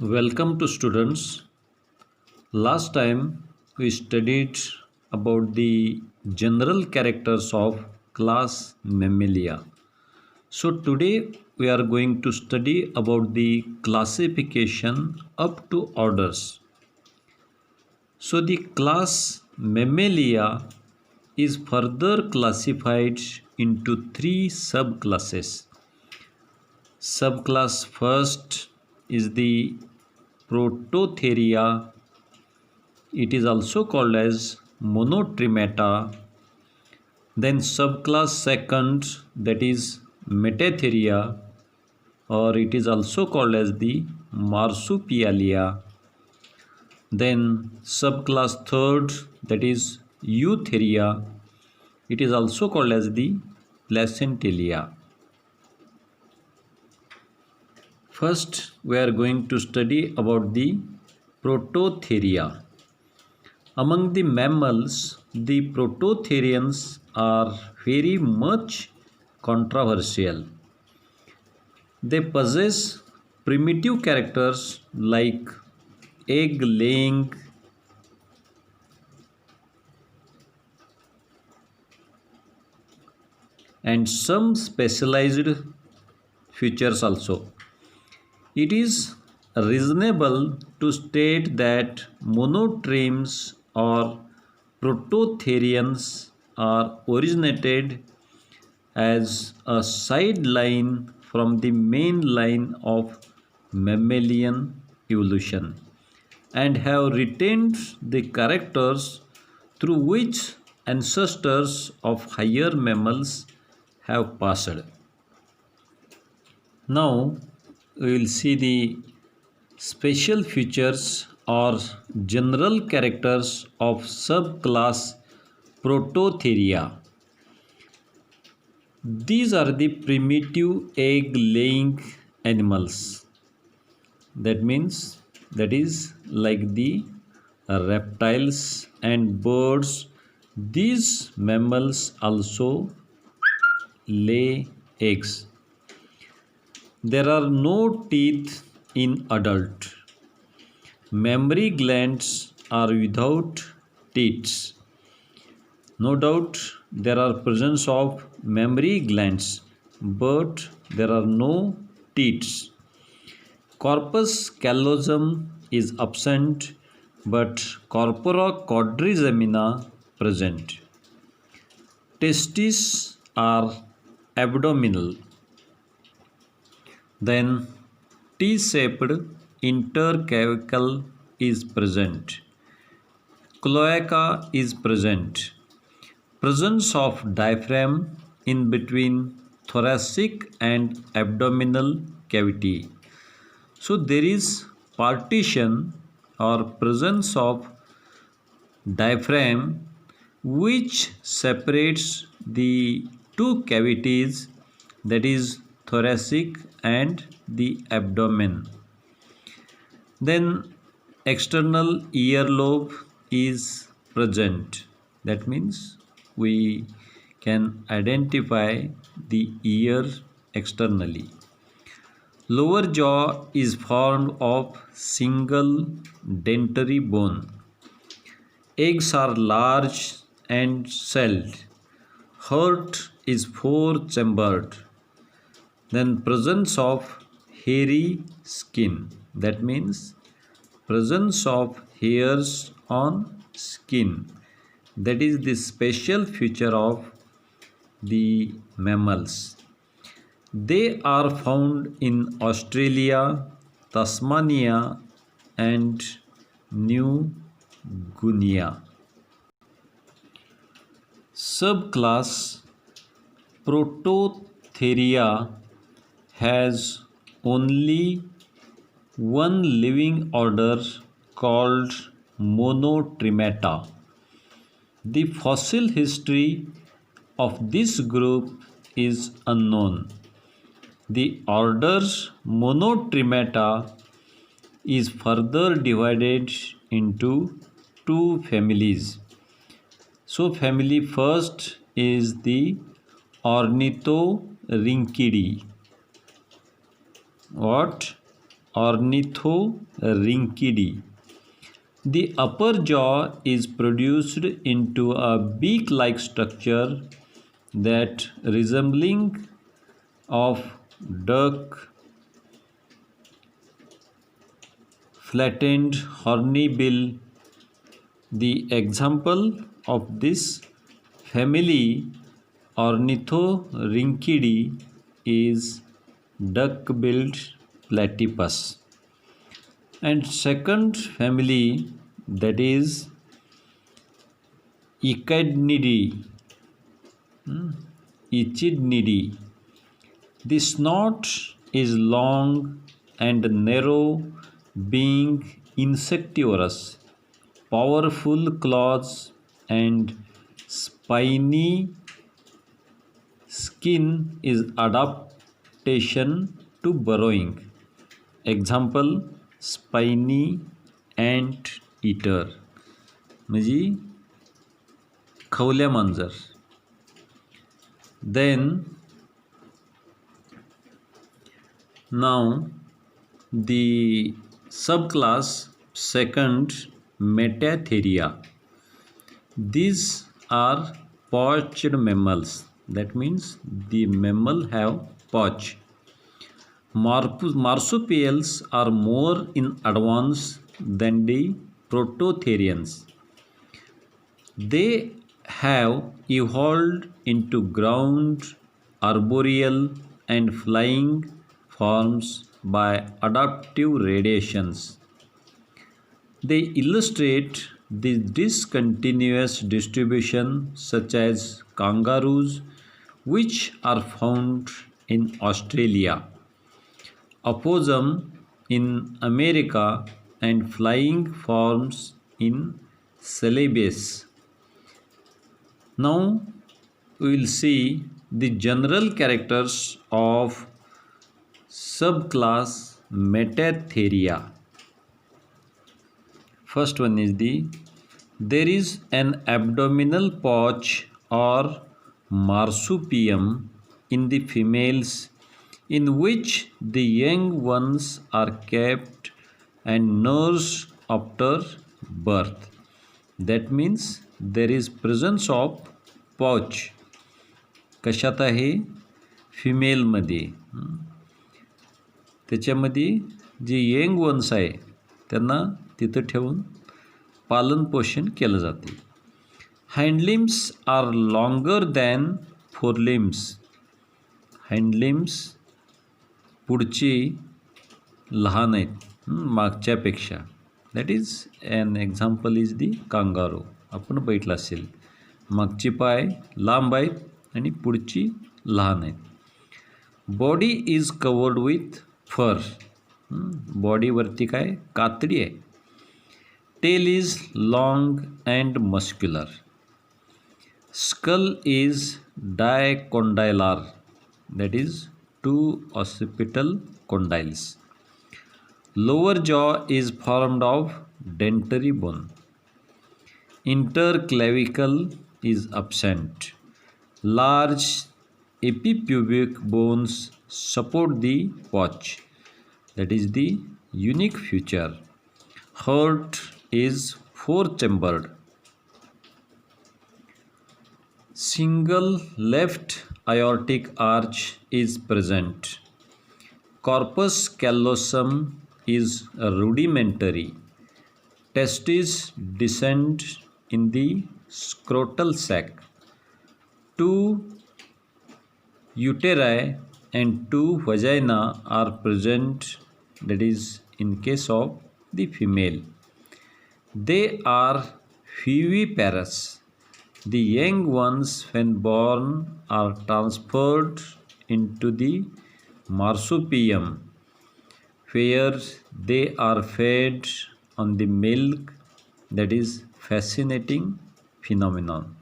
Welcome to students. Last time we studied about the general characters of class Mammalia. So today we are going to study about the classification up to orders. So the class Mammalia is further classified into three subclasses. Subclass first is the Prototheria. It is also called as Monotremata. Then subclass second, that is Metatheria, or it is also called as the Marsupialia. Then subclass third, that is Eutheria. It is also called as the Placentalia. First, we are going to study about the Prototheria. Among the mammals, the prototherians are very much controversial. They possess primitive characters like egg laying, and some specialized features also. It is reasonable to state that monotremes or prototherians are originated as a sideline from the main line of mammalian evolution and have retained the characters through which ancestors of higher mammals have passed. Now we will see the special features or general characters of subclass Prototheria. These are the primitive egg laying animals. That is like the reptiles and birds. These mammals also lay eggs. There are no teeth in adult. Mammary glands are without teeth. No doubt there are presence of mammary glands, but there are no teeth. Corpus callosum is absent, but corpora quadrigemina present. Testes are abdominal. Then T-shaped interclavicle is present. Cloaca is present. Presence of diaphragm in between thoracic and abdominal cavity. So there is partition or presence of diaphragm which separates the two cavities, that is thoracic and the abdomen. Then external earlobe is present. That means we can identify the ear externally. Lower jaw is formed of single dentary bone. Eggs are large and celled. Heart is four-chambered. Then presence of hairy skin. That means presence of hairs on skin. That is the special feature of the mammals. They are found in Australia, Tasmania, and New Guinea. Subclass Prototheria has only one living order called Monotremata. The fossil history of this group is unknown. The order Monotremata is further divided into two families. So family first is the Ornithorhynchidae. What? Ornithorhynchidae. The upper jaw is produced into a beak-like structure that resembling of duck, flattened horny bill. The example of this family Ornithorhynchidae is duck-billed platypus. And second family, that is Echidnidae. Echidnidae. The snout is long and narrow, being insectivorous. Powerful claws and spiny skin is adaptation to burrowing. Example, spiny ant eater म्हणजे खवल्या मांजर. Then now the subclass second, Metatheria. These are pouched mammals. That means the mammal have pouch. Marsupials are more in advance than the prototherians. They have evolved into ground, arboreal, and flying forms by adaptive radiations. They illustrate the discontinuous distribution, such as kangaroos, which are found in Australia, opossum in America, and flying forms in Celebes. Now we will see the general characters of subclass Metatheria. First one is there is an abdominal pouch or marsupium in the females in which the young ones are kept and nursed after birth. That means there is presence of pouch. कशात आहे? फिमेलमध्ये. त्याच्यामध्ये जे young ones आहे त्यांना तिथं ठेवून पालन पोषण केलं जाते. Hindlimbs are longer than forelimbs. Hindlimbs पुढची लहान आहेत मागच्यापेक्षा. That is an example is the kangaroo. आपण बघितलं असेल मागची पाय लांब आहेत आणि पुढची लहान आहेत. Body is covered with fur. बॉडीवरती काय कातडी आहे. Tail is long and muscular. Skull is dicondylar. That is 2 occipital condyles. Lower jaw is formed of dentary bone. Interclavicle is absent. Large epipubic bones support the pouch. That is the unique feature. Heart is 4-chambered. Single left aortic arch is present. Corpus callosum is rudimentary. Testes descend in the scrotal sac. 2 uteri and 2 vagina are present, that is in case of the female. They are viviparous. The young ones when born are transferred into the marsupium where they are fed on the milk. That is fascinating phenomenon.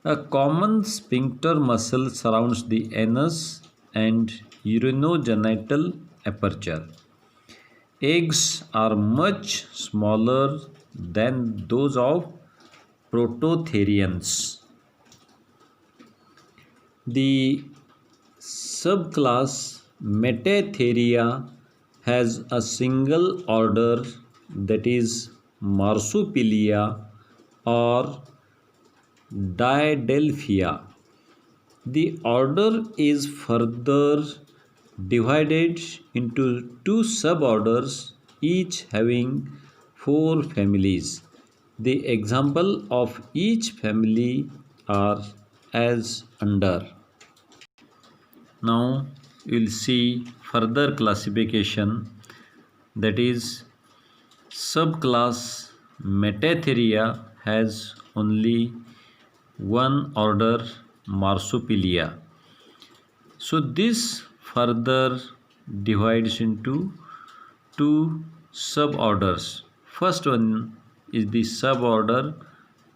A common sphincter muscle surrounds the anus and urinogenital aperture. Eggs are much smaller than those of prototherians. The subclass Metatheria has a single order, that is Marsupilia or Diadelphia. The order is further divided into two suborders, each having four families. The example of each family are as under. Now we will see further classification, that is subclass Metatheria has only one order, Marsupilia. So this further divides into two suborders. First one is the suborder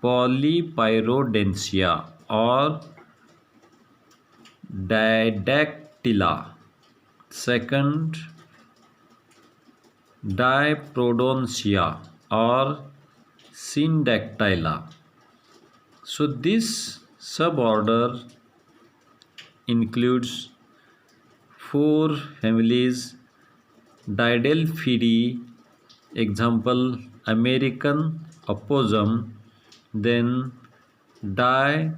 Polypyrodentia or Didactyla. Second, Diprotodontia or Syndactyla. So this suborder includes four families: Didelphidae, example American opossum, then Disuuridae,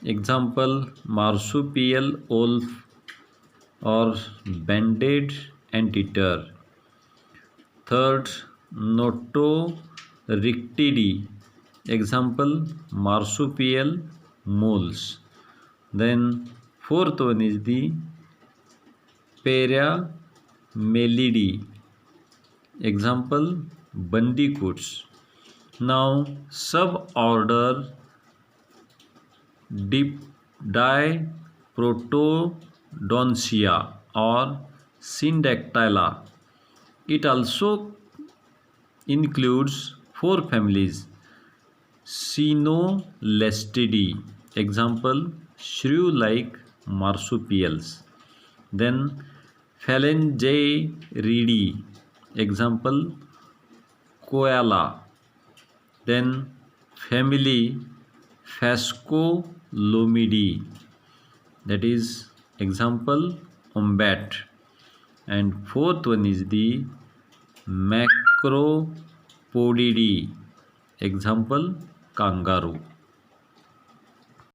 example marsupial wolf or banded anteater. Third, Notorictidae, example marsupial moles. Then fourth one is the Paramelidae, example bandicoots. Now suborder Diprotodontia or Syndactyla. It also includes four families: Cynolestidae, example shrew-like marsupials. Then Phalangidae, example koala. Then family Phascolomyidae, that is example wombat. And fourth one is the Macropodidae, example kangaroo.